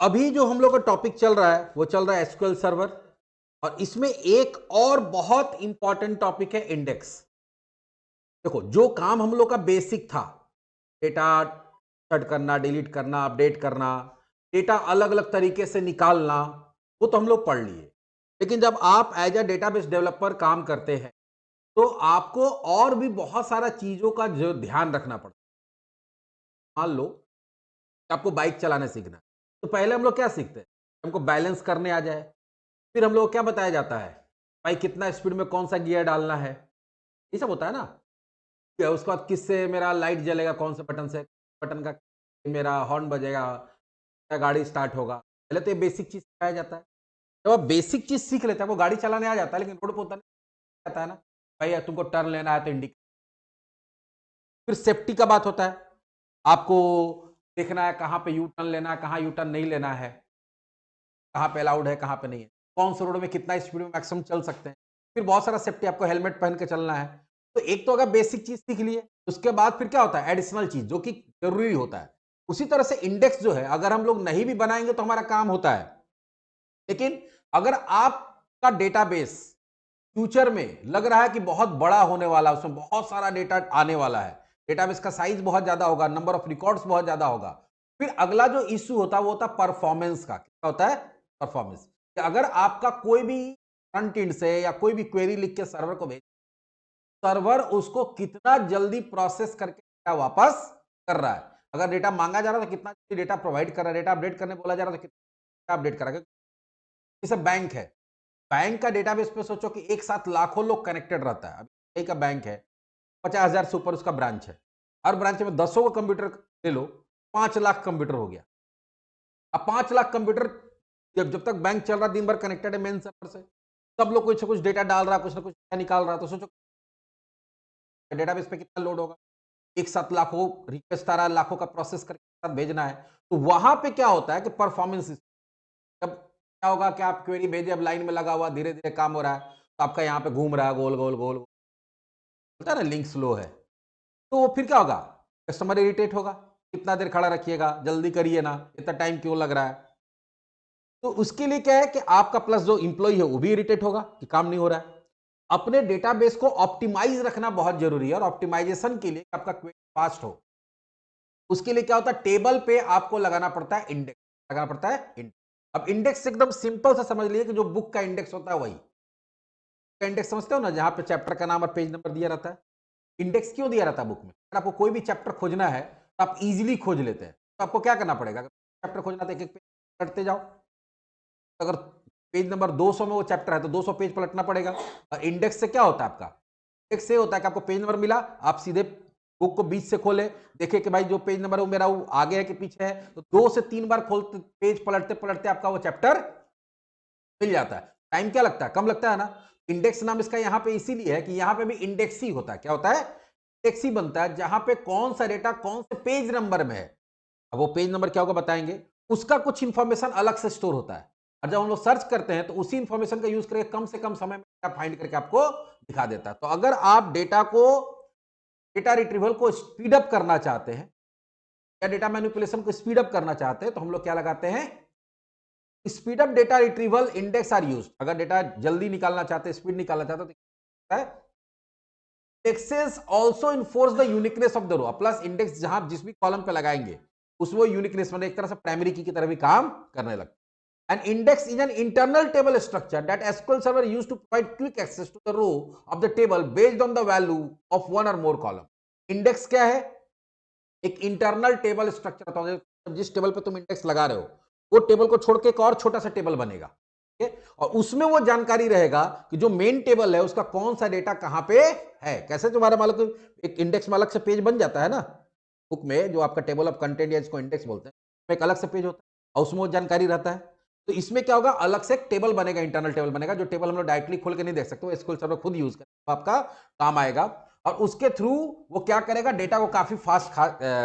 अभी जो हम लोग का टॉपिक चल रहा है वो चल रहा है एसक्यूएल सर्वर। और इसमें एक और बहुत इंपॉर्टेंट टॉपिक है इंडेक्स। देखो, जो काम हम लोग का बेसिक था, डेटा सेट करना, डिलीट करना, अपडेट करना, डेटा अलग अलग तरीके से निकालना, वो तो हम लोग पढ़ लिए। लेकिन जब आप एज अ डेटाबेस डेवलपर काम करते हैं तो आपको और भी बहुत सारा चीजों का जो ध्यान रखना पड़ता है। मान लो कि आपको बाइक चलाना सीखना है, तो पहले हम लोग क्या सीखते हैं? हमको बैलेंस करने आ जाए। फिर हम लोग को क्या बताया जाता है? भाई कितना स्पीड में कौन सा गियर डालना है, ये सब होता है ना। क्या उसके बाद किससे मेरा लाइट जलेगा, कौन से बटन से, बटन का मेरा हॉर्न बजेगा, क्या गाड़ी स्टार्ट होगा। पहले तो ये बेसिक चीज सिखाया जाता है। जब आप बेसिक चीज सीख लेते हैं, आपको गाड़ी चलाने आ जाता है, लेकिन रोड पर होता नहीं आता है ना। भाई यार, तुमको टर्न लेना है तो इंडिकेटर। फिर सेफ्टी का बात होता है, आपको देखना है कहाँ पे यू टर्न लेना है, कहाँ यू टर्न नहीं लेना है, कहाँ पे अलाउड है, कहाँ पे नहीं है, कौन से रोड में कितना स्पीड में मैक्सिमम चल सकते हैं। फिर बहुत सारा सेफ्टी, आपको हेलमेट पहन के चलना है। तो एक तो अगर बेसिक चीज सीख लिए, उसके बाद फिर क्या होता है? एडिशनल चीज जो कि जरूरी होता है। उसी तरह से इंडेक्स जो है, अगर हम लोग नहीं भी बनाएंगे तो हमारा काम होता है। लेकिन अगर आपका डेटाबेस फ्यूचर में लग रहा है कि बहुत बड़ा होने वाला है, उसमें बहुत सारा डेटा आने वाला है, डेटाबेस का साइज बहुत ज्यादा होगा, नंबर ऑफ रिकॉर्ड्स बहुत ज्यादा होगा, फिर अगला जो इश्यू होता है वो होता है परफॉर्मेंस का। क्या होता है? परफॉर्मेंस। कि अगर आपका कोई भी फ्रंट एंड से या कोई भी क्वेरी लिख के सर्वर को भेज, सर्वर उसको कितना जल्दी प्रोसेस करके डेटा वापस कर रहा है। अगर डेटा मांगा जा रहा है तो कितना जल्दी डेटा प्रोवाइड कर रहा है, डेटा अपडेट करने बोला जा रहा है तो कितना अपडेट कर रहा है। जैसे बैंक है, बैंक का डेटाबेस पे सोचो कि एक साथ लाखों लोग कनेक्टेड रहता है। अभी का बैंक है, 50,000 से ऊपर उसका ब्रांच है। हर ब्रांच में 10 को कंप्यूटर ले लो, 5 लाख कंप्यूटर हो गया। अब 5 लाख कंप्यूटर, जब तक बैंक चल रहा दिन भर कनेक्टेड है मेन सर्वर से, सब लोग कुछ ना कुछ डेटा डाल रहा है, कुछ ना कुछ डेटा निकाल रहा है, तो सोचो डेटाबेस पे कितना लोड होगा। एक साथ लाखों रिक्वेस्ट आ रहा है, लाखों का प्रोसेस करके साथ भेजना है। तो वहां पे क्या होता है कि परफॉर्मेंस, जब क्या होगा कि आप क्वेरी भेजे, अब लाइन में लगा हुआ धीरे धीरे काम हो रहा है, तो आपका यहाँ पे घूम रहा है गोल गोल गोल, होता है ना, लिंक स्लो है। तो फिर क्या होगा? कस्टमर इरिटेट होगा, कितना देर खड़ा रखिएगा, जल्दी करिए ना, इतना टाइम क्यों लग रहा है। तो उसके लिए क्या है कि आपका प्लस जो इंप्लॉय है वो भी इरिटेट होगा कि काम नहीं हो रहा है। अपने डेटाबेस को ऑप्टिमाइज रखना बहुत जरूरी है, और ऑप्टिमाइजेशन के लिए आपका क्वेरी फास्ट हो, उसके लिए क्या होता है? टेबल पे आपको लगाना पड़ता है इंडेक्स, लगाना पड़ता है इंडेक्स। अब इंडेक्स एकदम सिंपल सा समझ लिए कि जो बुक का इंडेक्स होता है वही का इंडेक्स, समझते हो ना, जहां पे चैप्टर का नाम और पेज नंबर दिया रहता है। इंडेक्स क्यों दिया रहता है बुक में? अगर आपको कोई भी चैप्टर खोजना है तो आप इजीली खोज लेते हैं, तो आपको क्या करना पड़ेगा? अगर चैप्टर खोजना तो एक एक पेज पलटते जाओ। अगर पेज नंबर 200 में वो चैप्टर है तो 200 पेज पलटना पड़ेगा। और इंडेक्स से क्या होता है? आपका इंडेक्स से होता है कि आपको पेज नंबर मिला, आप सीधे बुक को बीच से खोले, देखे कि भाई जो पेज नंबर है वो मेरा वो आगे है कि पीछे है, तो 2 से 3 बार खोलते, पेज पलटते पलटते आपका वो चैप्टर मिल जाता है। टाइम क्या लगता है? कम लगता है ना। इंडेक्स नाम इसका यहां पे इसीलिए है कि यहां पे भी इंडेक्स ही होता है। क्या होता है? इंडेक्स ही बनता है, जहां पे कौन सा डेटा कौन से पेज नंबर में है। अब वो पेज नंबर क्या होगा बताएंगे, उसका कुछ इंफॉर्मेशन अलग से स्टोर होता है। और जब हम लोग सर्च करते हैं तो उसी इंफॉर्मेशन का यूज करके कम से कम समय में डेटा फाइंड करके आपको दिखा देता है। तो अगर आप डेटा रिट्रीवल को स्पीड अप करना चाहते हैं या डेटा मैनिपुलेशन को स्पीड अप करना चाहते हैं, तो हम लोग क्या लगाते हैं? Speed up data retrieval index are used. अगर डेटा जल्दी निकालना चाहते हैं, स्पीड निकालना चाहते हैं, तो है indexes also enforce the uniqueness of the row. Plus index जहां जिस भी कॉलम पे लगाएंगे उसमें यूनिकनेस, मतलब एक तरह से प्राइमरी की तरह भी काम करने लगता है। An index is an internal table structure that SQL Server used to provide quick access to the row of the table based on the value of one or more column. Index क्या है? एक internal table structure होता है। जिस table पे तुम index लगा रहे हो, वो टेबल को छोड़ के एक और छोटा सा टेबल बनेगा, ठीक है? और उसमें वो जानकारी रहेगा कि जो मेन टेबल है उसका कौन सा डेटा कहां पे है। कैसे तुम्हारा मालूम, एक इंडेक्स में अलग से पेज बन जाता है ना बुक में, जो आपका टेबल ऑफ कंटेंट या इसको इंडेक्स बोलते हैं, एक अलग से पेज होता है और उसमें वो जानकारी रहता है। तो इसमें क्या होगा? अलग से एक टेबल बनेगा, इंटरनल टेबल बनेगा, जो टेबल हम लोग डायरेक्टली खोल के नहीं देख सकते, वो एसक्यूएल सर्वर खुद यूज कर आपका काम आएगा। और उसके थ्रू वो क्या करेगा? डेटा को काफी फास्ट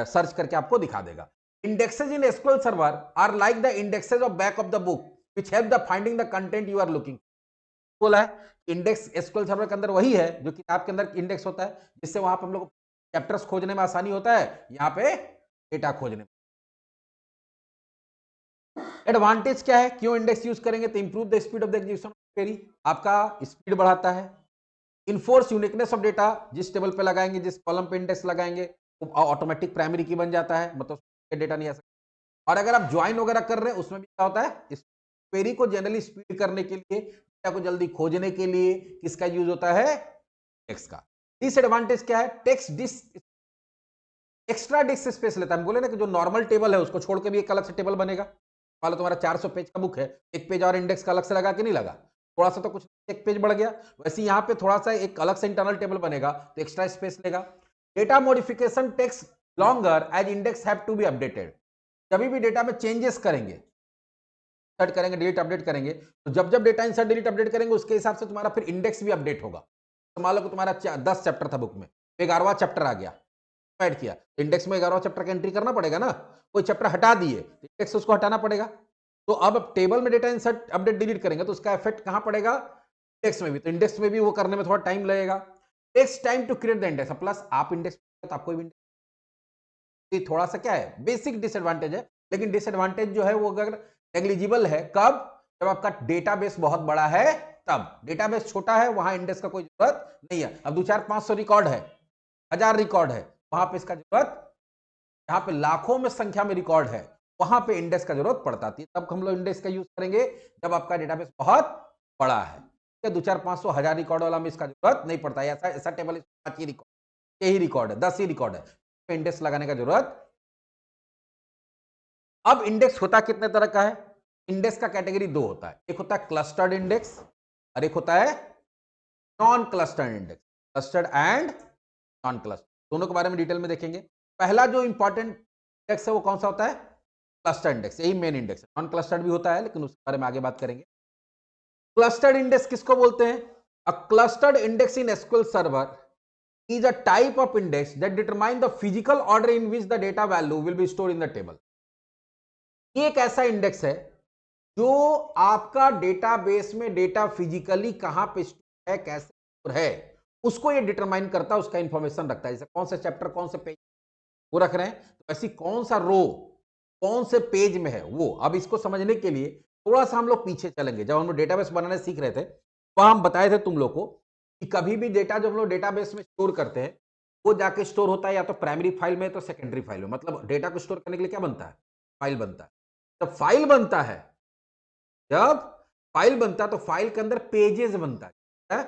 सर्च करके आपको दिखा देगा। Indexes in SQL server are like the indexes of back of the book which help the finding the content you are looking. बोला है इंडेक्स एसक्यूएल सर्वर के अंदर वही है जो किताब के अंदर इंडेक्स होता है, जिससे वहां पर हम लोग चैप्टर्स खोजने में आसानी होता है, यहाँ पे डेटा खोजने में। एडवांटेज क्या है, क्यों इंडेक्स यूज करेंगे? तो improve the speed of the execution query, आपका स्पीड बढ़ाता है। इनफोर्स यूनिकनेस ऑफ डेटा, जिस टेबल पे लगाएंगे, जिस कॉलम पे इंडेक्स लगाएंगे, वो ऑटोमेटिक प्राइमरी की बन जाता है, मतलब डेटा नहीं आ सकता। और अगर आप ज्वाइन वगैरह कर रहे हैं, उसमें भी क्या होता है, इस क्वेरी को जनरली स्पीड करने के लिए, डेटा को जल्दी खोजने के लिए किसका यूज होता है? टेक्स्ट का। डिसएडवांटेज क्या है? Takes disk extra disk space लेता है। हम बोले ना कि जो नॉर्मल टेबल है उसको छोड़ के भी एक अलग से टेबल बनेगा। मान लो तुम्हारा 400 पेज का बुक है, एक पेज और इंडेक्स का अलग से लगा कि नहीं लगा? थोड़ा सा तो कुछ एक पेज बढ़ गया, वैसे यहाँ पे थोड़ा सा एक अलग से इंटरनल टेबल बनेगा तो एक्स्ट्रा स्पेस लेगा। Data modification takes longer as index have to be updated. जब भी डेटा में चेंजेस करेंगे, इंसर्ट करेंगे, डिलीट अपडेट करेंगे, तो जब जब डेटा इंसर्ट डिलीट अपडेट करेंगे उसके हिसाब से तुम्हारा फिर इंडेक्स भी अपडेट होगा। तो मान लो कि तुम्हारा 10 चैप्टर था बुक में, 11वां चैप्टर आ गया, ऐड किया, इंडेक्स में 11वां चैप्टर का एंट्री करना पड़ेगा ना। कोई चैप्टर हटा दिए तो इंडेक्स उसको हटाना पड़ेगा। तो अब टेबल में डेटा इंसर्ट अपडेट डिलीट करेंगे तो उसका इफेक्ट कहां पड़ेगा? इंडेक्स में भी। तो इंडेक्स में भी वो करने में थोड़ा टाइम लगेगा। Takes time to create the index, plus आप इंडेक्स तो आपको भी थोड़ा सा क्या है, बेसिक डिसएडवांटेज है। लेकिन डिसएडवांटेज जो है वो अगर नेग्लिजिबल है, कब? जब आपका डेटाबेस बहुत बड़ा है तब। डेटाबेस छोटा है वहां इंडेक्स का कोई जरूरत नहीं है। अब 2-4-500 रिकॉर्ड है, 1000 रिकॉर्ड है, वहां पे इसका जरूरत, जहां पे लाखों में संख्या में रिकॉर्ड है वहां पे इंडेक्स का जरूरत पड़ता थी। तब हम लोग इंडेक्स का यूज करेंगे जब आपका डेटाबेस बहुत बड़ा है। 2-4-500-1000 रिकॉर्ड वाला में इसका जरूरत नहीं पड़ता है। ऐसा ऐसा टेबल 5 ही रिकॉर्ड, यही रिकॉर्ड है, 10 ही रिकॉर्ड है, इंडेक्स लगाने का जरूरत। अब इंडेक्स होता कितने तरह का है? इंडेक्स का कैटेगरी दो होता है, एक होता है क्लस्टर्ड इंडेक्स और एक होता है non clustered index. Clustered and non clustered, दोनों के बारे में डिटेल में देखेंगे। पहला जो इंपॉर्टेंट इंडेक्स है वो कौन सा होता है? क्लस्टर्ड इंडेक्स, यही मेन इंडेक्स है। नॉन क्लस्टर्ड भी होता है लेकिन उसके बारे में आगे बात करेंगे। क्लस्टर्ड इंडेक्स किसको बोलते हैं? A clustered index in SQL server is a type of index that determine the physical order in which the data value will be stored in the table. ये एक ऐसा इंडेक्स है जो आपका डेटाबेस में डेटा फिजिकली कहां पे store है, कैसे स्टोर है, उसको ये डिटरमाइन करता है, उसका इंफॉर्मेशन रखता है। जैसे कौन से चैप्टर कौन से पेज वो रख रहे हैं, तो ऐसी कौन सा रो कौन से पेज में है वो। अब इसको समझने के लिए थोड़ा सा हम लोग पीछे चलेंगे। जब हम लोग डेटाबेस बनाने सीख रहे थे तो हम बताए थे तुम लोग को कि कभी भी डेटा जब हम लोग डेटाबेस में स्टोर करते हैं, वो जाके स्टोर होता है या तो प्राइमरी फाइल में तो सेकेंडरी फाइल में। मतलब डेटा को स्टोर करने के लिए क्या बनता है? फाइल बनता है। जब फाइल बनता है, जब फाइल बनता है तो फाइल के अंदर पेजेस बनता है,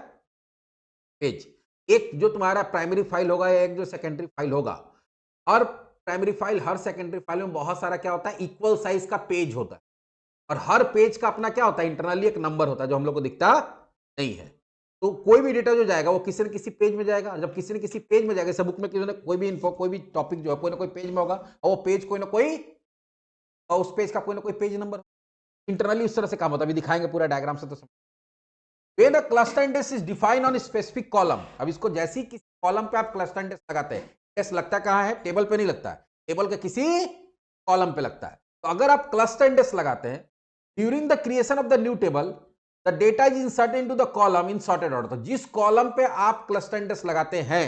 पेज। एक जो तुम्हारा प्राइमरी फाइल होगा या एक जो सेकेंडरी फाइल होगा। और प्राइमरी फाइल, हर सेकेंडरी फाइल में बहुत सारा क्या होता है, इक्वल साइज का पेज होता है। और हर पेज का अपना क्या होता है, इंटरनली एक नंबर होता है जो हम लोग को दिखता नहीं है। तो कोई भी डेटा जो जाएगा वो किसी न किसी पेज में जाएगा। जब किसी न किसी पेज में जाएगा, जैसे बुक में किसी ने कोई भी इन्फो, कोई भी टॉपिक जो है कोई ना कोई पेज में होगा, और वो पेज कोई ना कोई, और उस पेज का कोई ना कोई पेज नंबर इंटरनली उस तरह से काम होता है। अभी दिखाएंगे पूरा डायग्राम से तो समझ। When a cluster index is defined on a specific column, अब इसको जैसे ही किसी कॉलम पे आप क्लस्टर इंडेक्स लगाते हैं, इंडेक्स लगता कहां है? टेबल पे नहीं लगता है, टेबल के किसी कॉलम पे लगता है। तो अगर आप क्लस्टर इंडेक्स लगाते हैं during the creation of the new table, the data is inserted into the column in sorted order. तो जिस कॉलम पे आप क्लस्टर इंडेक्स लगाते हैं,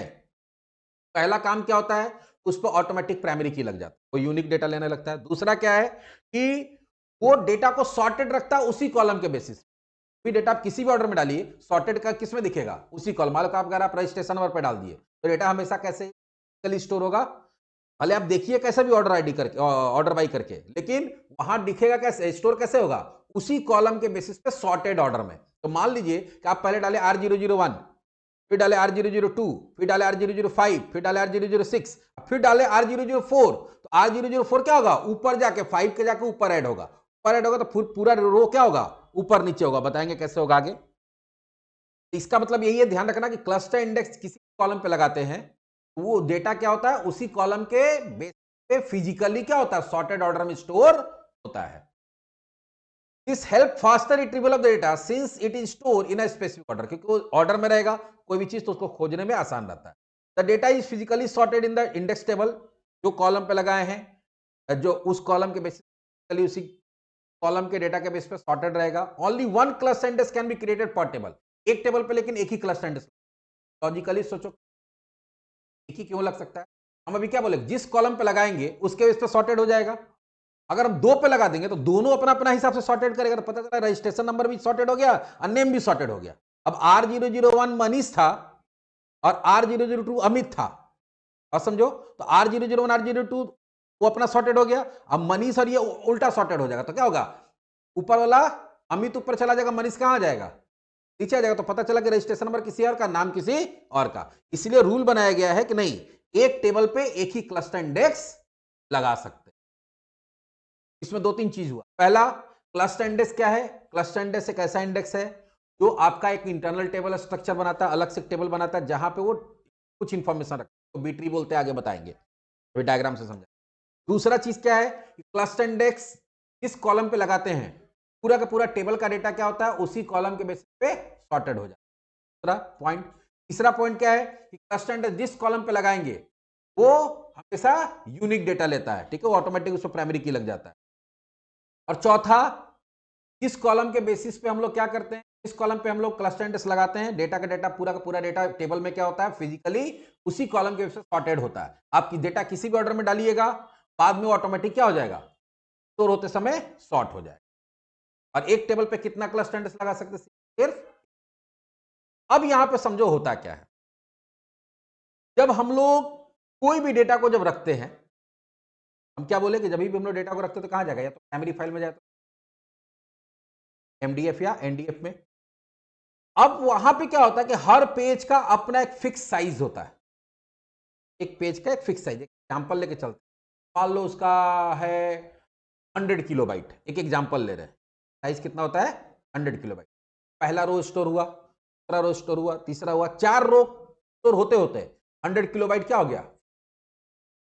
पहला काम क्या होता है, उस पर ऑटोमेटिक प्राइमरी की लग जाता है, वो यूनिक डेटा लेने लगता है। दूसरा क्या है कि वो डेटा को सॉर्टेड रखता है उसी कॉलम के बेसिस। भी डेटा आप किसी भी ऑर्डर में डालिए, सॉर्टेड का किस में दिखेगा? उसी कॉलम। मान लो अगर आप रजिस्ट्रेशन नंबर पर डाल दिए तो डेटा हमेशा कैसे स्टोर होगा? भले आप देखिए कैसे भी ऑर्डर आईडी करके, ऑर्डर बाई करके, लेकिन वहां दिखेगा कैसे, स्टोर कैसे होगा? उसी कॉलम के बेसिस पे सॉर्टेड ऑर्डर में। तो मान लीजिए कि आप पहले डाले R001, फिर डाले R002, फिर डाले R005, फिर डाले R006, फिर डाले R004। तो R004 क्या होगा? ऊपर जाके 5 के जाके ऊपर ऐड होगा, ऊपर ऐड होगा तो पूरा रो क्या होगा? ऊपर नीचे होगा। बताएंगे कैसे होगा आगे। इसका मतलब यही है, ध्यान रखना कि क्लस्टर इंडेक्स किसी कॉलम पे लगाते हैं, वो डेटा क्या होता है, उसी कॉलम के बेस पे फिजिकली क्या होता है, सॉर्टेड ऑर्डर में स्टोर होता है। This help faster retrieval of the data since it is store in a specific order, क्योंकि वो ऑर्डर में रहेगा कोई भी चीज तो उसको खोजने में आसान रहता है। The data is physically sorted in the index table, जो कॉलम पे लगाए हैं, जो उस कॉलम के बेसिकली उसी कॉलम के डेटा के बेस पे सॉर्टेड रहेगा। Only one cluster index can be created पर टेबल, एक टेबल पे लेकिन एक ही क्लस्टर इंडेक्स। लॉजिकली सोचो एक ही क्यों लग सकता है? हम अभी क्या बोले, जिस कॉलम पे लगाएंगे उसके बेस पे सॉर्टेड हो जाएगा। अगर हम 2 पे लगा देंगे तो दोनों अपना अपना हिसाब से सॉर्टेड करेगा, तो पता चला रजिस्ट्रेशन नंबर भी सॉर्टेड हो गया और नेम भी सॉर्टेड हो गया। अब R001 मनीष था और R002 अमित था, और समझो तो R001 R02 वो अपना सॉर्टेड हो गया। अब मनीष और ये उल्टा सॉर्टेड हो जाएगा, तो क्या होगा, ऊपर वाला अमित ऊपर चला जाएगा, मनीष कहां आ जाएगा, नीचे आ जाएगा। तो पता चला कि रजिस्ट्रेशन नंबर किसी और का, नाम किसी और का। इसलिए रूल बनाया गया है कि नहीं, एक टेबल पे एक ही क्लस्टर इंडेक्स लगा सकते। इसमें 2-3 चीज हुआ। पहला, क्लस्टर इंडेक्स क्या है? क्लस्टर इंडेक्स एक ऐसा इंडेक्स है जो आपका एक इंटरनल टेबल स्ट्रक्चर बनाता है, अलग से टेबल बनाता है, जहां पे वो कुछ इंफॉर्मेशन रखता है। तो बीट्री बोलते हैं, आगे बताएंगे, अभी डायग्राम से समझा। दूसरा चीज क्या है, क्लस्टर इंडेक्स किस कॉलम पे लगाते हैं, पूरा का पूरा टेबल का डेटा क्या होता है, उसी कॉलम के बेसिस पे सॉर्टेड हो जाता है। दूसरा पॉइंट। तीसरा पॉइंट क्या है कि क्लस्टर इंडेक्स जिस कॉलम पे लगाएंगे वो हमेशा यूनिक डेटा लेता है, ठीक है, वो ऑटोमेटिक उसको प्राइमरी की लग जाता है। और चौथा, किस कॉलम के बेसिस पे हम लोग क्या करते हैं, इस कॉलम पे हम लोग क्लस्टर इंडेक्स लगाते हैं, डेटा का डेटा पूरा का पूरा डेटा टेबल में क्या होता है, फिजिकली उसी कॉलम के बेसिस सॉर्टेड होता है। आपकी डेटा किसी भी ऑर्डर में डालिएगा, बाद में ऑटोमेटिक क्या हो जाएगा, स्टोर होते समय सॉर्ट हो जाएगा। और एक टेबल पे कितना क्लस्टर इंडेक्स लगा सकते हैं, सिर्फ। अब यहां पे समझो होता क्या है, जब हम लोग कोई भी डेटा को जब रखते हैं, हम क्या बोले कि जब भी हम लोग डेटा को रखते हैं तो कहां जाएगा, या तो प्राइमरी फाइल में जाए तो एमडीएफ या एनडीएफ में। अब वहां पे क्या होता है कि हर पेज का अपना एक फिक्स साइज होता है, एक पेज का एक फिक्स साइज। एग्जांपल लेके चलते हैं, मान लो उसका है 100 किलोबाइट, एक एग्जांपल ले रहे हैं, साइज कितना होता है 100 किलोबाइट। पहला रो स्टोर हुआ, दूसरा रो स्टोर हुआ, तीसरा हुआ, 4 रो स्टोर होते होते 100 किलोबाइट क्या हो गया,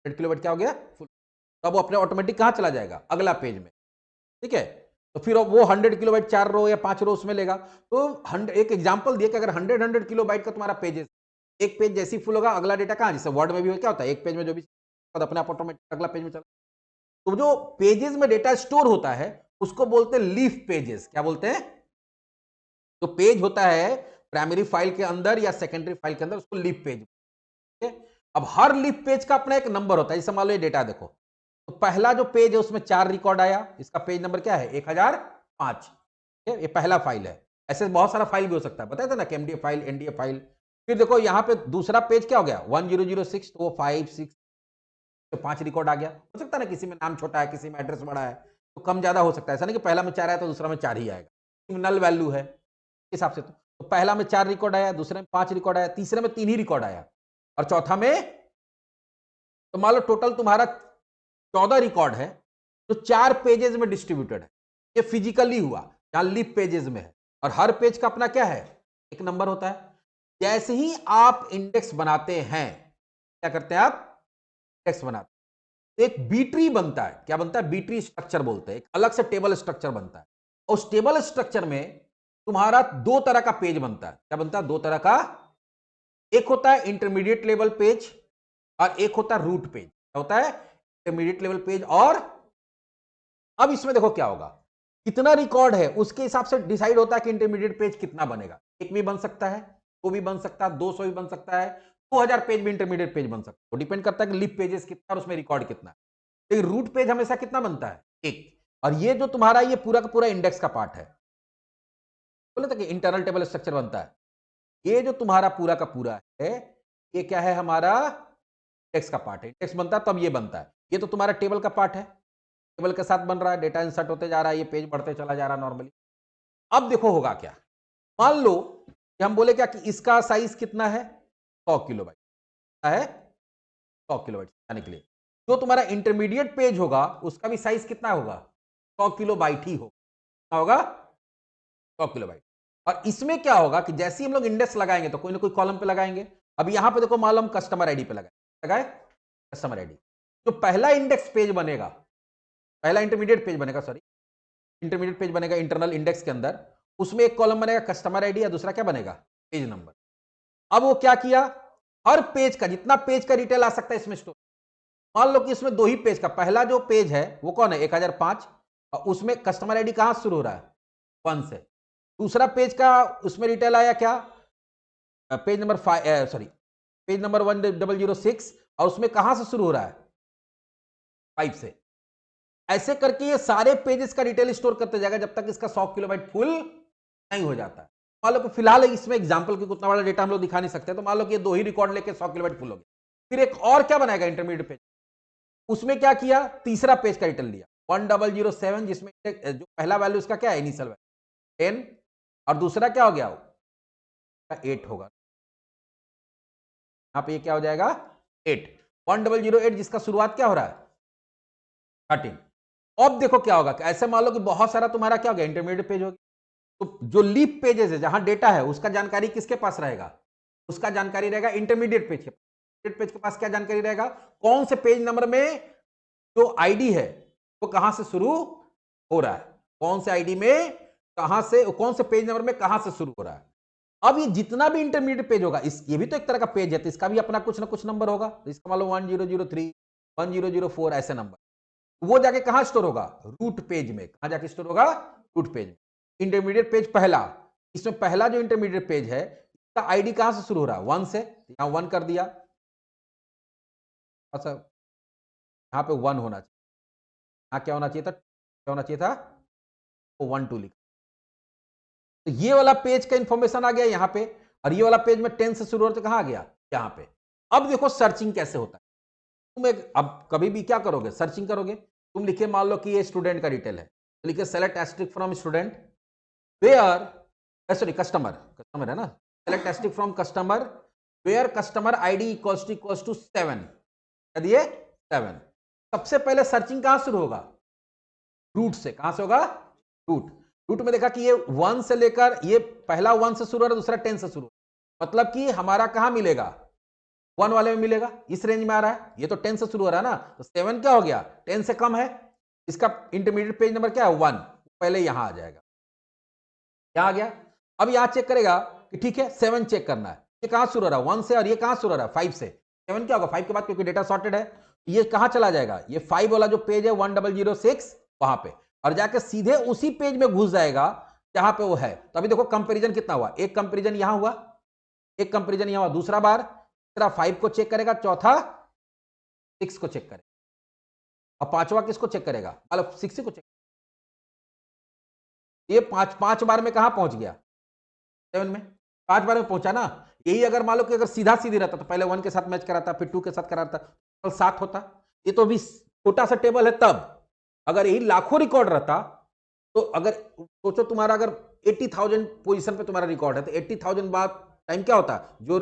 100 किलोबाइट क्या हो गया फुल। तो अब वो अपने ऑटोमेटिक कहां चला जाएगा, अगला पेज में, ठीक है। तो फिर वो 100 किलोबाइट 4 रो या 5 रो उसमें लेगा। तो एक एग्जांपल दिया कि अगर 100 किलोबाइट का तुम्हारा पेज, एक पेज जैसी फुल होगा, अगला डेटा कहां, जैसे वर्ड में भी क्या होता है, एक पेज में जो भी अपने आप ऑटोमेटिक अगला पेज में चला। तो जो पेजेस में डेटा स्टोर होता है उसको बोलते हैं लीफ पेजेस। क्या बोलते हैं, तो पेज होता है प्राइमरी फाइल के अंदर या सेकेंडरी फाइल के अंदर, उसको लीफ पेज, ठीक है। अब हर लीफ पेज का अपना एक नंबर होता है, जैसे मान लो ये डेटा देखो, तो पहला जो पेज है उसमें 4 रिकॉर्ड आया, इसका पेज नंबर क्या है 1005, ये पहला फाइल है। ऐसे बहुत सारा फाइल भी हो सकता है, बताया था ना कि एमडीएफ फाइल, एनडीएफ फाइल। फिर देखो यहां पे दूसरा पेज क्या हो गया 1006, तो वो 5 6 तो 5 रिकॉर्ड आ गया। हो सकता है ना किसी में नाम छोटा है, किसी में एड्रेस बड़ा है, तो कम ज्यादा हो सकता है, ऐसा नहीं कि पहला में 4 आया तो दूसरा में 4 ही आएगा, नल वैल्यू है इस हिसाब से। तो पहला में 4 रिकॉर्ड आया, दूसरे में 5 रिकॉर्ड आया, तीसरे में 3 ही रिकॉर्ड आया, और चौथा में, तो मान लो टोटल तुम्हारा 14 रिकॉर्ड है जो 4 पेजेस में डिस्ट्रीब्यूटेड है। ये फिजिकली हुआ, जहां लीफ पेजेस में है, और हर पेज का अपना क्या है, एक नंबर होता है। जैसे ही आप इंडेक्स बनाते हैं, क्या करते हैं आप, इंडेक्स बनाते हैं, एक बी ट्री बनता है। क्या बनता है, बी ट्री स्ट्रक्चर बोलते हैं, एक अलग से टेबल स्ट्रक्चर बनता है। उस टेबल स्ट्रक्चर में तुम्हारा 2 तरह का पेज बनता है। क्या बनता है, 2 तरह का, एक होता है इंटरमीडिएट लेवल पेज और एक होता है रूट पेज। क्या होता है, इंटरमीडिएट लेवल पेज। और अब इसमें देखो क्या होगा, कितना रिकॉर्ड है उसके हिसाब से डिसाइड होता है कि इंटरमीडिएट पेज कितना बनेगा। एक भी बन सकता है, 2 भी बन सकता है, 200 भी बन सकता है, 2000 पेज भी इंटरमीडिएट पेज बन सकता है। वो डिपेंड करता है कि लीफ पेजेस कितना और उसमें रिकॉर्ड कितना है। लेकिन रूट पेज हमेशा कितना बनता है, एक। और ये जो तुम्हारा ये पूरा का पूरा इंडेक्स का पार्ट है, बोले था कि इंटरनल टेबल स्ट्रक्चर बनता है, ये जो तुम्हारा पूरा का पूरा है, ये क्या है, हमारा इंडेक्स का पार्ट है। इंडेक्स बनता है तब ये बनता है, ये तो तुम्हारा टेबल का पार्ट है, टेबल के साथ बन रहा है, डेटा इंसर्ट होते जा रहा है, ये पेज बढ़ते चला जा रहा है नॉर्मली। अब देखो होगा क्या, मान लो कि हम बोले क्या कि इसका साइज कितना है 100 किलोबाइट है, 100 किलोबाइट आने के लिए जो तुम्हारा इंटरमीडिएट पेज होगा उसका भी साइज कितना होगा 100 किलोबाइट ही होगा। कितना होगा 100 किलोबाइट। और इसमें क्या होगा कि जैसे ही हम लोग इंडेक्स लगाएंगे तो कोई ना कोई कॉलम पे लगाएंगे। अब यहां पे देखो मान लो हम कस्टमर आईडी पे लगाए कस्टमर आईडी, जो पहला इंडेक्स पेज बनेगा, पहला इंटरमीडिएट पेज बनेगा, सॉरी इंटरमीडिएट पेज बनेगा इंटरनल इंडेक्स के अंदर, उसमें एक कॉलम बनेगा कस्टमर आईडी या दूसरा क्या बनेगा पेज नंबर। अब वो क्या किया, हर पेज का जितना पेज का डिटेल आ सकता है इसमें स्टोर। मान लो कि इसमें 2 ही पेज का, पहला जो पेज है वो कौन है 1005, और उसमें कस्टमर आईडी कहां शुरू हो रहा है 1 से। दूसरा पेज का उसमें डिटेल आया क्या, page number 5, sorry page number 1006, और उसमें कहां से शुरू हो रहा है 5 से। ऐसे करके ये सारे पेजेस का डिटेल स्टोर करते जाएगा जब तक इसका 100 किलोबाइट फुल नहीं हो जाता है। मान लो कि फिलहाल इसमें एग्जांपल की उतना बड़ा डेटा हम लोग दिखा नहीं सकते, तो मान लो कि ये 2 ही रिकॉर्ड लेके 100 किलोबाइट फुल हो गया। फिर एक और क्या बनाएगा इंटरमीडिएट पेज, उसमें क्या किया, तीसरा पेज का डिटेल लिया 1007, जिसमें जो पहला वैल्यू इसका क्या है, इनिशियल वैल्यू 10, और दूसरा क्या हो गया, 8 होगा। यहां पे ये क्या हो जाएगा, 8, 1008, जिसका शुरुआत क्या हो रहा है, 13। अब देखो क्या होगा, ऐसे मान लो कि बहुत सारा तुम्हारा क्या हो गया, इंटरमीडिएट पेज हो गया। तो जो लीफ पेजेस है, जहां डेटा है, उसका जानकारी किसके पास रहेगा, उसका जानकारी रहेगा इंटरमीडिएट पेज के पास। इंटरमीडिएट पेज के पास क्या जानकारी रहेगा, कौन से पेज नंबर में जो आईडी है वो कहां से शुरू हो रहा है, कौन से आईडी में कहां से, कौन से पेज नंबर में कहां से शुरू हो रहा है। अब ये जितना भी इंटरमीडिएट पेज होगा, इस ये भी तो एक तरह का पेज है, तो इसका भी अपना कुछ ना कुछ नंबर होगा। तो इसका मान लो 1003, 1004 ऐसे नंबर, वो जाके कहां स्टोर होगा, रूट पेज में। कहां जाके स्टोर होगा, रूट पेज में। इंटरमीडिएट पेज पहला, इसमें पहला जो इंटरमीडिएट पेज है, इसका आईडी कहां से शुरू हो रहा है, 1 से, यहां 1 कर दिया। अच्छा, यहां पे 1 होना चाहिए, यहां क्या होना चाहिए था, क्या होना चाहिए था, 1 2 लिखा। तो ये वाला पेज का इंफॉर्मेशन आ गया यहां पे, और ये वाला पेज में 10 से शुरू होते कहां आ गया, यहां पे। अब देखो सर्चिंग कैसे होता है। तुम एक अब कभी भी क्या करोगे, सर्चिंग करोगे, तुम लिखे मान लो कि ये स्टूडेंट का डिटेल है, तो लिखे select asterisk from student where, sorry customer, customer है ना, select asterisk from customer where customer ID equals to 7, क्या दिए 7। सबसे पहले सर्चिंग कहां शुरू होगा, रूट से। कहां से होगा, रूट। रूट में देखा कि ये 1 से लेकर, ये पहला 1 से शुरू हो रहा है, दूसरा 10 से शुरू, मतलब कि हमारा कहां मिलेगा, 1 वाले में मिलेगा, इस रेंज में आ रहा है। ये तो 10 से शुरू हो रहा है ना, तो 7 क्या हो गया, 10 से कम है, इसका इंटरमीडिएट पेज नंबर क्या है, 1, पहले यहां आ जाएगा, यहां आ गया। अब यहां चेक करेगा कि ठीक है 7 चेक करना है, ये कहां शुरू हो रहा है, 1 से, और ये कहां शुरू हो रहा है, 5 से। 7 क्या होगा, 5 के बाद, क्योंकि डेटा सॉर्टेड है, ये कहां चला जाएगा, ये 5 वाला जो पेज है 1006 वहां पे, और जाके सीधे उसी पेज में घुस जाएगा जहां पे वो है। तो अभी देखो कंपैरिजन कितना हुआ, एक कंपैरिजन यहां हुआ, एक कंपैरिजन यहां हुआ, दूसरा बार, तीसरा 5 को चेक करेगा, चौथा 6 को चेक करेगा, और पांचवा किसको चेक करेगा, मतलब 6 को चेक। ये पांच बार में कहां पहुंच गया, 7 में, 5 बार में पहुंचा ना। यही अगर मान लो कि अगर सीधा सीधी रहता तो पहले 1 के साथ मैच कराता, फिर 2 के साथ कराता, तो 7 होता। ये तो अभी छोटा सा टेबल है, तब अगर यही लाखों रिकॉर्ड रहता, तो अगर सोचो तुम्हारा अगर 80,000 पोजीशन पे तुम्हारा रिकॉर्ड है, तो 80,000 बार टाइम क्या होता, जो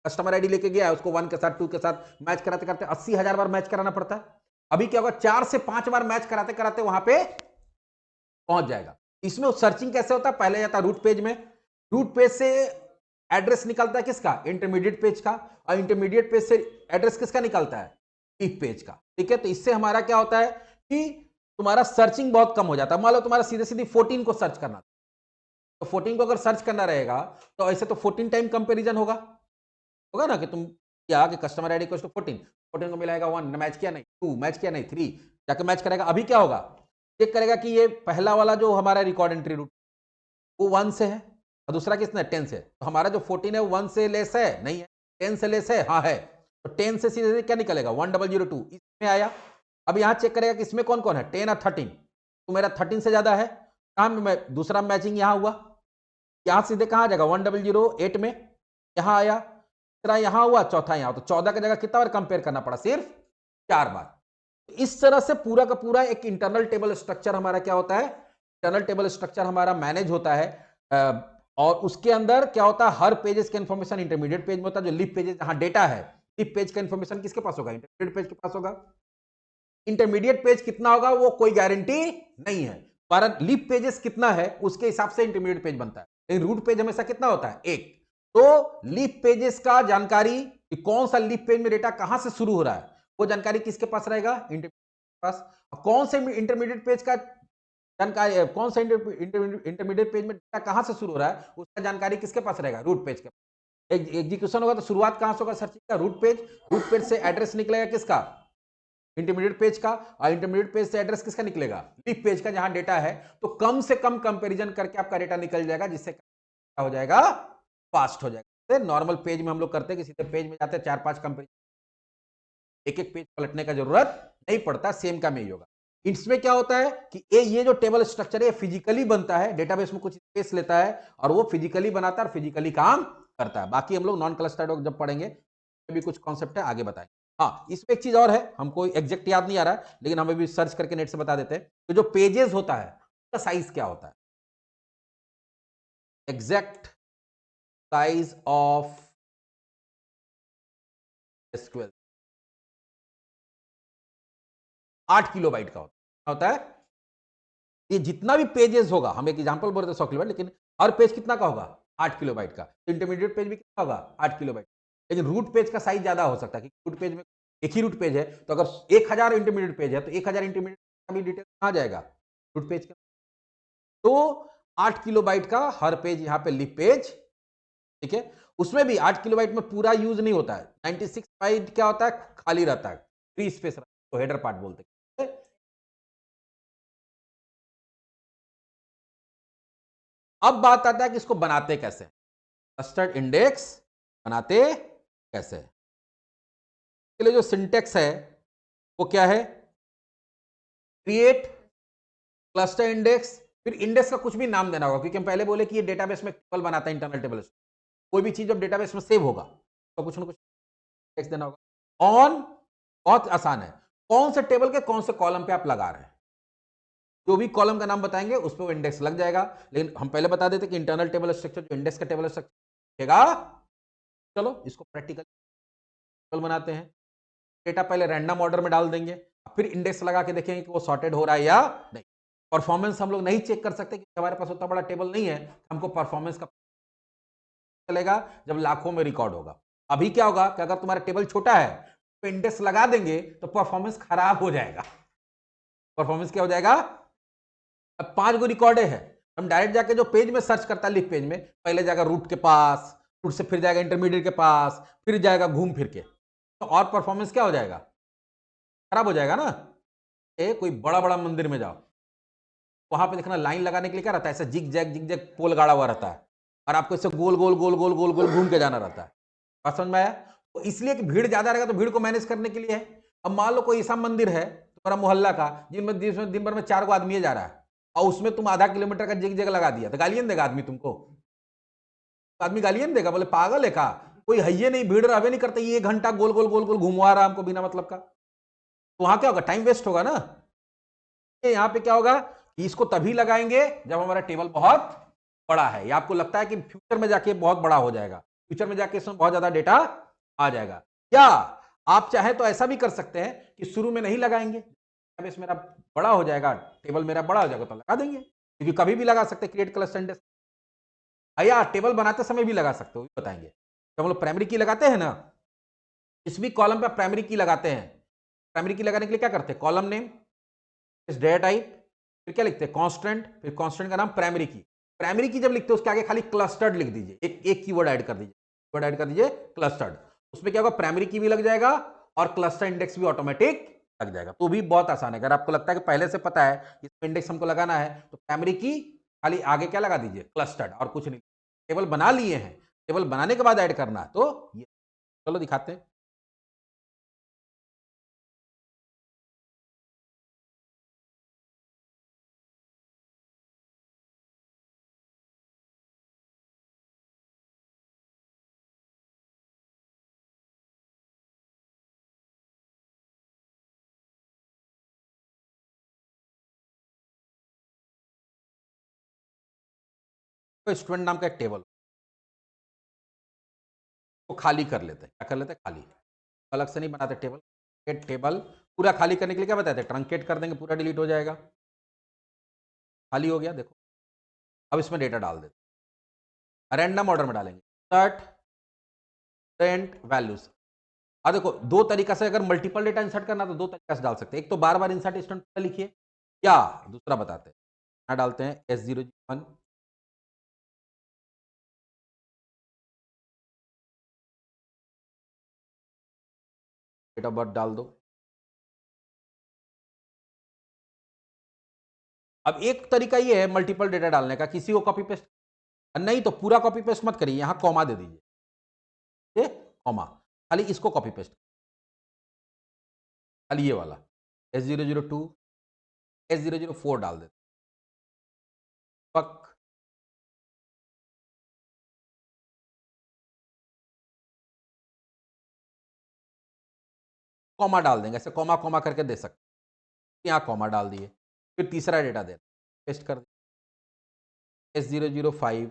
कस्टमर आईडी लेके गया है उसको 1 के साथ 2 के साथ मैच कराते कराते 80,000 बार मैच कराना पड़ता है। अभी क्या होगा, 4 से 5 बार मैच कराते कराते वहां पे पहुंच जाएगा। इसमें सर्चिंग कैसे होता है, पहले जाता है रूट पेज में, रूट पेज से एड्रेस निकलता है किसका, इंटरमीडिएट पेज का, और इंटरमीडिएट पेज से एड्रेस किसका निकलता है, लीफ पेज का। ठीक है, तो इससे हमारा क्या होता है कि तुम्हारा सर्चिंग बहुत कम हो जाता है। मान लो तुम्हारा सीधे सीधी 14 को सर्च करना, तो 14 को अगर सर्च करना रहेगा, तो ऐसे तो 14 टाइम कंपैरिजन होगा, होगा ना, कि तुम क्या कि कस्टमर आईडी इक्वल्स टू 14, 14 को मिलाएगा 1, मैच किया नहीं, 2 मैच किया नहीं, 3 जाके मैच करेगा। अभी क्या होगा, चेक करेगा कि ये पहला वाला जो हमारा रिकॉर्ड एंट्री रूट वो 1 से है, और दूसरा किसने 10 से, तो हमारा जो 14 है 1 से लेस है, नहीं है, 10 से लेस है, हाँ है, तो 10 से सीधे क्या निकलेगा, 1002 इसमें आया। अब यहां चेक करेगा कि इसमें कौन कौन है, 10 और 13, तो मेरा 13 से ज्यादा है, कहां में दूसरा मैचिंग यहां हुआ, यहां सीधे कहां आ जाएगा 1008 में, यहां आया, तीसरा यहां हुआ, चौथा यहां, तो 14 की जगह कितना बार कंपेयर करना पड़ा, सिर्फ 4 बार। इस तरह से पूरा का पूरा एक इंटरनल टेबल स्ट्रक्चर हमारा क्या होता है, इंटरनल टेबल स्ट्रक्चर हमारा मैनेज होता है। और उसके अंदर क्या होता है, हर पेजेस का इंफॉर्मेशन इंटरमीडिएट पेज में होता है, जो लीफ पेजेस जहां डेटा है, लीफ पेज का इंफॉर्मेशन किसके पास होगा, इंटरमीडिएट पेज के पास होगा। इंटरमीडिएट पेज कितना होगा वो कोई गारंटी नहीं है, पर लीफ पेजेस कितना है उसके हिसाब से इंटरमीडिएट पेज बनता है, लेकिन रूट पेज हमेशा कितना होता है, एक। तो लीफ पेजेस का जानकारी कि कौन सा लीफ पेज में डेटा कहां से शुरू हो रहा है, वो जानकारी किसके पास रहेगा, इंटरमीडिएट पास। कौन से इंटरमीडिएट पेज का जानकारी, कौन सा इंटरमीडिएट पेज में डेटा कहां से शुरू हो रहा है उसका जानकारी किसके पास रहेगा, रूट पेज के पास। एग्जीक्यूशन होगा तो शुरुआत कहां से होगा सर्चिंग का, रूट पेज, रूट पेज से एड्रेस निकलेगा किसका, इंटरमीडिएट पेज का, और इंटरमीडिएट पेज से एड्रेस किसका निकलेगा, लीफ पेज का, जहां डेटा है। तो कम से कम कंपैरिजन करके आपका डेटा निकल जाएगा, जिससे क्या हो जाएगा, फास्ट हो जाएगा। नॉर्मल पेज में हम लोग करते हैं कि सीधे पेज में जाते हैं 4-5 कंपैरिजन, एक एक पेज पलटने का जरूरत नहीं पड़ता, सेम का में ही होगा। इसमें क्या होता है कि ये जो टेबल स्ट्रक्चर है फिजिकली बनता है, डेटाबेस में कुछ स्पेस लेता है और वो फिजिकली बनाता है और फिजिकली काम करता है। बाकी हम लोग नॉन क्लस्टर्ड जब पढ़ेंगे भी कुछ कॉन्सेप्ट है आगे बताएंगे। हाँ, इसमें एक चीज और है, हमको एग्जैक्ट याद नहीं आ रहा है लेकिन हमें भी सर्च करके नेट से बता देते हैं। तो जो पेजेस होता है उसका साइज क्या होता है? Exact size of SQL 8 kilobyte का होता है। ये जितना भी पेजेस होगा, हम एक एग्जांपल बोल रहे थे 100 किलोबाइट, लेकिन हर पेज कितना का होगा? 8 किलोबाइट का। तो इंटरमीडिएट पेज भी कितना होगा? 8 किलोबाइट। लेकिन रूट पेज का साइज ज्यादा हो सकता है क्योंकि रूट पेज में एक ही रूट पेज है, तो अगर 1000 इंटरमीडिएट पेज है तो 1000 इंटरमीडिएट का भी डिटेल आ जाएगा रूट पेज का। तो 8 किलोबाइट का हर पेज यहाँ पे लिप पेज, ठीक है। उसमें भी 8 किलोबाइट में पूरा यूज नहीं होता है, 96 बाइट क्या होता है? खाली रहता है, फ्री स्पेस रहता है, तो हेडर पार्ट बोलते हैं। अब बात आता है कि इसको बनाते कैसे, क्लस्टर्ड इंडेक्स बनाते कैसे। के लिए जो सिंटेक्स है वो क्या है? क्रिएट क्लस्टर इंडेक्स, फिर इंडेक्स का कुछ भी नाम देना होगा क्योंकि हम पहले बोले कि ये डेटाबेस में टेबल बनाता है, इंटरनल टेबल। कोई भी चीज जब डेटाबेस में सेव होगा तो कुछ ना कुछ इंडेक्स देना होगा। ऑन बहुत आसान है, कौन से टेबल के कौन से कॉलम पे आप लगा रहे हैं, जो भी कॉलम का नाम बताएंगे उस पर वो इंडेक्स लग जाएगा। लेकिन हम पहले बता देते कि इंटरनल टेबल स्ट्रक्चर जो इंडेक्स का टेबल स्ट्रक्चर, चलो इसको प्रैक्टिकल बनाते हैं। डेटा पहले रैंडम ऑर्डर में डाल देंगे, फिर इंडेक्स लगा के देखेंगे कि वो सॉर्टेड हो रहा है या नहीं। परफॉर्मेंस हम लोग नहीं चेक कर सकते क्योंकि हमारे पास उतना बड़ा टेबल नहीं है, हमको परफॉर्मेंस का चलेगा जब लाखों में रिकॉर्ड होगा। अभी क्या होगा कि अगर तुम्हारा टेबल छोटा है तो इंडेक्स लगा देंगे तो परफॉर्मेंस खराब हो जाएगा। परफॉर्मेंस क्या हो जाएगा? अब 5 गो रिकॉर्डे है, हम डायरेक्ट जाके जो पेज में सर्च करता है लिप पेज में, पहले जाएगा रूट के पास, रूट से फिर जाएगा इंटरमीडिएट के पास, फिर जाएगा घूम फिर के, तो और परफॉर्मेंस क्या हो जाएगा? खराब हो जाएगा ना। कोई बड़ा बड़ा मंदिर में जाओ, वहां पे देखना लाइन लगाने के लिए क्या रहता है, ऐसा जिग जैग पोल गाड़ा हुआ रहता है और आपको इससे गोल गोल गोल गोल गोल गोल घूम के जाना रहता है। बात समझ में आया? तो इसलिए कि भीड़ ज्यादा रहेगा तो भीड़ को मैनेज करने के लिए है। अब मान लो कोई ऐसा मंदिर है तुम्हारा मोहल्ला का जिसमें दिन भर में 4 गो आदमी जा रहा है और उसमें तुम आधा किलोमीटर का जिग जग लगा दिया, तो गालियां देगा आदमी तुमको? तो आदमी गालियां देगा, बोले पागल है का, कोई है ये नहीं, भीड़ रहे नहीं करते, ये 1 घंटा गोल गोल गोल गोल घुमवा रहा हमको बिना मतलब का। तो वहां क्या होगा? टाइम वेस्ट होगा ना। यहां पे क्या होगा कि इसको तभी लगाएंगे जब हमारा टेबल बहुत बड़ा है, या आपको लगता है कि फ्यूचर में जाके बहुत बड़ा हो जाएगा, फ्यूचर में जाके इसमें बहुत ज्यादा डेटा आ जाएगा। या आप चाहे तो ऐसा भी कर सकते हैं कि शुरू में नहीं लगाएंगे, डेटाबेस मेरा बड़ा हो जाएगा, टेबल मेरा बड़ा हो जाएगा तो लगा देंगे, क्योंकि कभी भी लगा सकते हैं क्रिएट क्लस्टर इंडेक्स। या टेबल बनाते समय भी लगा सकते हो, बताएंगे। जब हम लोग प्राइमरी की लगाते हैं ना, इस भी कॉलम पे प्राइमरी की लगाते हैं, प्राइमरी की लगाने के लिए क्या करते हैं? कॉलम नेम, इस डेटा टाइप, फिर क्या लिखते हैं? कांस्टेंट, फिर कांस्टेंट का नाम प्राइमरी की। प्राइमरी की जब लिखते हो उसके आगे खाली क्लस्टर्ड लिख दीजिए, एक कीवर्ड ऐड कर दीजिए, कीवर्ड ऐड कर दीजिए क्लस्टर्ड। उसमें क्या होगा? प्राइमरी की भी लग जाएगा और क्लस्टर इंडेक्स भी ऑटोमेटिक लग जाएगा। तो भी बहुत आसान है, अगर आपको लगता है कि पहले से पता है इसमें इंडेक्स हमको लगाना है तो प्राइमरी की खाली आगे क्या लगा दीजिए? क्लस्टर्ड, और कुछ नहीं। टेबल बना लिए हैं, टेबल बनाने के बाद ऐड करना है तो ये, चलो दिखाते हैं। तो स्टूडेंट नाम का एक टेबल को खाली कर लेते हैं, क्या कर लेते हैं? खाली, अलग से नहीं बनाते टेबल। टेबल पूरा खाली करने के लिए क्या बताते हैं? ट्रंकेट कर देंगे, पूरा डिलीट हो जाएगा, खाली हो गया। देखो अब इसमें डेटा डाल देते, रैंडम ऑर्डर में डालेंगे, इंसर्ट प्रिंट वैल्यूज। अब देखो दो तरीका से, अगर मल्टीपल डेटा इंसर्ट करना तो दो तरीका से डाल सकते हैं, एक तो बार बार इंसर्ट स्टूडेंट लिखिए, या दूसरा बताते हैं, यहाँ डालते हैं S0 डेट ऑफ बर्थ डाल दो। अब एक तरीका ये है मल्टीपल डेटा डालने का, किसी को कॉपी पेस्ट, नहीं तो पूरा कॉपी पेस्ट मत करिए, यहां कॉमा दे दीजिए, कॉमा, खाली इसको कॉपी पेस्ट, खाली ये वाला S002 S004 डाल देते पक कॉमा डाल देंगे, ऐसे कॉमा कॉमा करके दे सकते हैं। यहाँ कॉमा डाल दिए, फिर तीसरा डेटा दे पेस्ट कर दिया S005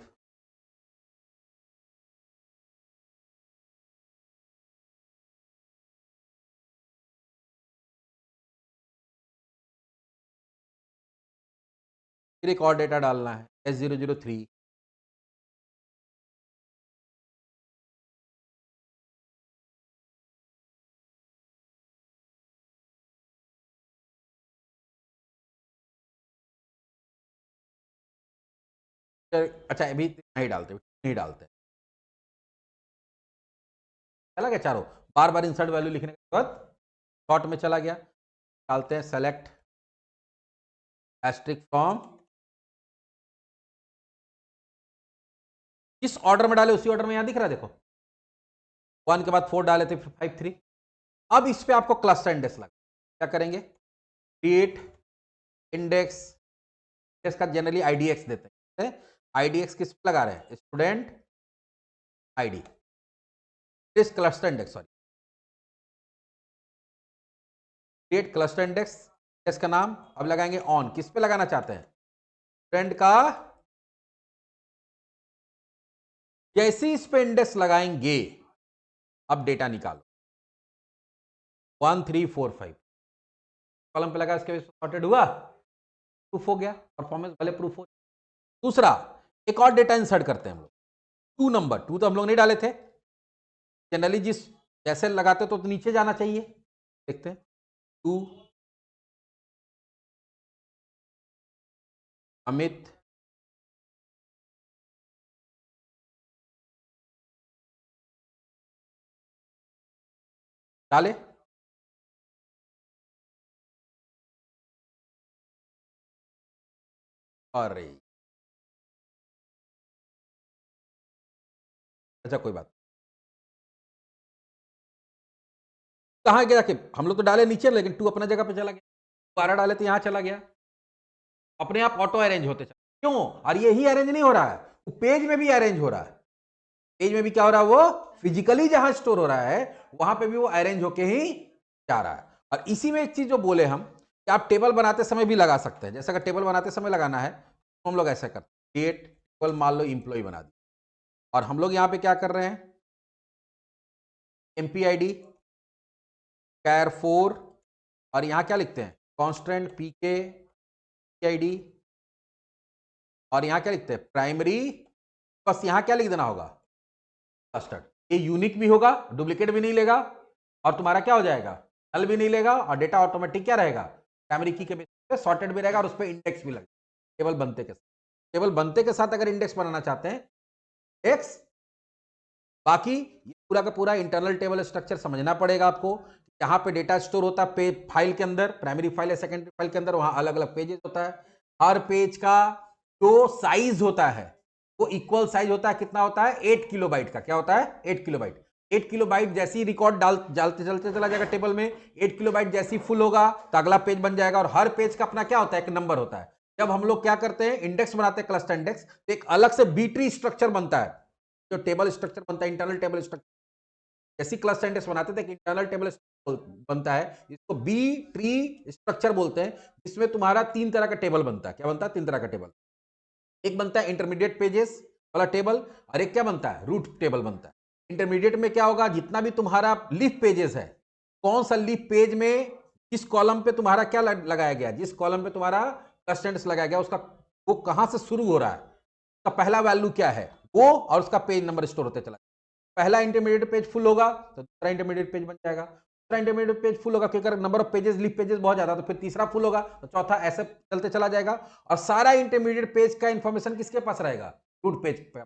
फिर एक और डेटा डालना है S003 अच्छा अभी नहीं डालते, नहीं डालते, चला गया चारों, बार बार इंसर्ट वैल्यू लिखने के बाद शॉर्ट में चला गया। डालते हैं सेलेक्ट एस्ट्रिक फ्रॉम, किस ऑर्डर में डाले उसी ऑर्डर में यहां दिख रहा है, देखो 1 के बाद 4 डाले थे, फिर 5 3। अब इस पे आपको क्लस्टर इंडेक्स लगा, क्या करेंगे, क्रिएट इंडेक्स, इंडेक्स का जनरली आईडीएक्स देते हैं, आईडीएक्स किस पे लगा रहे हैं, student ID, this cluster index, sorry create cluster index, index का नाम अब लगाएंगे ऑन, किस पे लगाना चाहते हैं, स्टूडेंट का, जैसे इस पे इंडेक्स लगाएंगे अब डेटा निकालो 1 3 4 5 कॉलम पे लगा, इसके सॉर्टेड हुआ, प्रूफ हो गया, परफॉर्मेंस भले प्रूफ हो। दूसरा एक और डेटा इंसर्ट करते हैं हम लोग, 2 नंबर, 2 तो हम लोग नहीं डाले थे, जनरली जिस जैसे लगाते तो नीचे जाना चाहिए, देखते हैं 2 अमित डाले, अरे अच्छा कोई बात, कहाँ गया कि हम लोग तो डाले नीचे, लेकिन 2 अपना जगह पे चला गया, 12 डाले तो यहां चला गया, अपने आप ऑटो अरेंज होते चला, क्यों, और यही अरेंज नहीं हो रहा है, वो पेज में भी अरेंज हो रहा है, पेज में भी क्या हो रहा है, वो फिजिकली जहां स्टोर हो रहा है वहां पे भी वो अरेंज होके ही जा रहा है। और इसी में एक चीज जो बोले हम कि आप टेबल बनाते समय भी लगा सकते हैं, जैसे अगर टेबल बनाते समय लगाना है तो हम लोग ऐसा करते हैं, क्रिएट टेबल, मान लो इंप्लॉय बना दी, और हम लोग यहां पे क्या कर रहे हैं, एमपीआईडी कैर 4, और यहां क्या लिखते हैं, कॉन्स्टेंट पीके आईडी, और यहां क्या लिखते हैं, प्राइमरी, बस यहां क्या लिख देना होगा, क्लस्टर्ड, ये यूनिक भी होगा, डुप्लीकेट भी नहीं लेगा, और तुम्हारा क्या हो जाएगा, नल भी नहीं लेगा, और डेटा ऑटोमेटिक क्या रहेगा, प्राइमरी की के बेस पे सॉर्टेड भी रहेगा, और उस पर इंडेक्स भी लगेगा, टेबल बनते के साथ, टेबल बनते के साथ अगर इंडेक्स बनाना चाहते हैं एक्स, बाकी ये पूरा का पूरा इंटरनल टेबल स्ट्रक्चर समझना पड़ेगा आपको, जहां पे डेटा स्टोर होता है फाइल के अंदर, प्राइमरी फाइल या सेकेंडरी फाइल के अंदर, वहां अलग अलग पेजेस होता है, हर पेज का जो साइज होता है वो इक्वल साइज होता है, कितना होता है, 8 किलोबाइट का, क्या होता है, 8 किलोबाइट, 8 किलोबाइट जैसे ही रिकॉर्ड डालते चलते चला जाएगा टेबल में, 8 किलोबाइट जैसे ही फुल होगा तो अगला पेज बन जाएगा, और हर पेज का अपना क्या होता है, एक नंबर होता है। जब हम लोग क्या करते हैं, इंडेक्स बनाते हैं, क्लस्टर इंडेक्स, तो एक अलग से बी ट्री स्ट्रक्चर बनता है, जो टेबल स्ट्रक्चर बनता है, इंटरनल टेबल स्ट्रक्चर, जैसी क्लस्टर इंडेक्स बनाते थे, इंटरनल टेबल बनता है, जिसको बी ट्री स्ट्रक्चर बोलते हैं, जिसमें तुम्हारा 3 तरह का टेबल बनता है, क्या बनता है, 3 तरह का टेबल, एक बनता है इंटरमीडिएट पेजेस वाला टेबल, और एक क्या बनता है, रूट टेबल बनता है। इंटरमीडिएट में क्या होगा, जितना भी तुम्हारा लीफ पेजेस है, कौन सा लीफ पेज में किस कॉलम पे तुम्हारा क्या लगाया गया, जिस कॉलम पे तुम्हारा क्लस्टर इंडेक्स लगाया गया, उसका वो कहां से शुरू हो रहा है, उसका पहला वैल्यू क्या है वो, और उसका पेज नंबर स्टोर होते चला, पहला इंटरमीडिएट पेज फुल होगा तो दूसरा इंटरमीडिएट पेज बन जाएगा, दूसरा इंटरमीडिएट पेज फुल होगा क्योंकि अगर number of pages leaf pages बहुत ज्यादा तो फिर तीसरा फुल होगा, तो चौथा ऐसे चलते चला जाएगा, और सारा इंटरमीडिएट पेज का इंफॉर्मेशन किसके पास रहेगा, रूट पेज पे।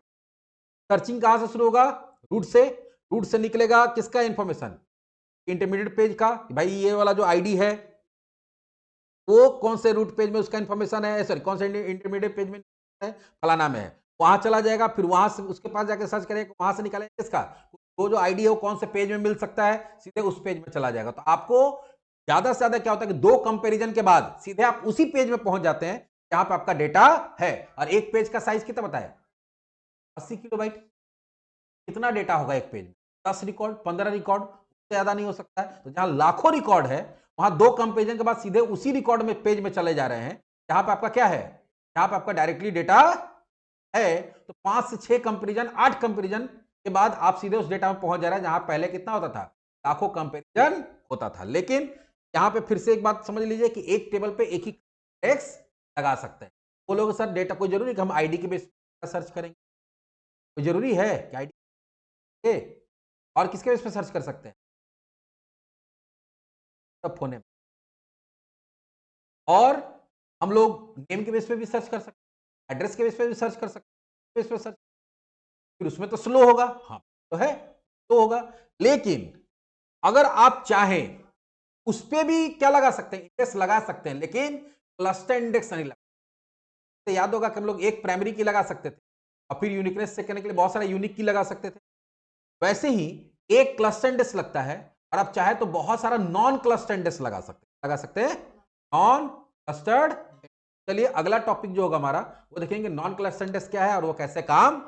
सर्चिंग कहां से शुरू होगा, रूट से, रूट से निकलेगा किसका इंफॉर्मेशन, इंटरमीडिएट पेज का, भाई ये वाला जो आईडी है वो कौन से रूट पेज में उसका इंफॉर्मेशन है, सॉरी कौन से इंटरमीडिएट पेज में है, फलाना में है, वहां चला जाएगा, फिर वहां से उसके पास जाकर सर्च करेगा, वहां से निकालेगा किसका, वो जो आईडी है वो कौन से पेज में मिल सकता है, सीधे उस पेज में चला जाएगा। तो आपको ज्यादा से ज्यादा क्या होता है कि 2 कंपैरिजन के बाद सीधे आप उसी पेज में पहुंच जाते हैं जहां पे आपका डेटा है। और एक पेज का साइज कितना बताया, 80 किलोबाइट। कितना डेटा होगा एक पेज में, 10 रिकॉर्ड, 15 रिकॉर्ड, उससे ज्यादा नहीं हो सकता है। तो जहां लाखों रिकॉर्ड है वहां 2 कंपैरिजन के बाद सीधे उसी रिकॉर्ड में पेज में चले जा रहे हैं जहां पे आपका क्या है, जहां पे आपका डायरेक्टली डेटा है। तो 5 से 6 कंपैरिजन, 8 कंपैरिजन के बाद आप सीधे उस डेटा में पहुंच जा रहे हैं जहां पहले कितना होता था, लाखों कंपैरिजन होता था। लेकिन यहां पे फिर से एक बात समझ लीजिए कि एक टेबल पे एक ही इंडेक्स लगा सकते हैं। वो लोग सर डेटा कोई जरूरी कि हम आईडी के बेस पर सर्च करेंगे, कोई जरूरी है कि आईडी के और किसके बेस पे सर्च कर सकते हैं, सब फोने में। और हम लोग नेम के बेस पे भी सर्च कर सकते हैं, एड्रेस के बेस पे भी सर्च कर सकते हैं, बेस पे सर्च, फिर उसमें तो स्लो होगा, हाँ तो है, स्लो होगा। लेकिन अगर आप चाहें उस पे भी क्या लगा सकते हैं, इंडेक्स लगा सकते हैं, लेकिन क्लस्टर इंडेक्स नहीं लगा। तो याद होगा कि हम लोग एक प्राइमरी की लगा सकते थे और फिर यूनिकनेस चेक करने के लिए बहुत सारा यूनिक की लगा सकते थे। वैसे ही एक क्लस्टर इंडेक्स लगता है और आप चाहे तो बहुत सारा नॉन क्लस्टर इंडेक्स लगा सकते हैं नॉन क्लस्टर्ड। चलिए अगला टॉपिक जो होगा हमारा वो देखेंगे नॉन क्लस्टर इंडेक्स क्या है और वो कैसे काम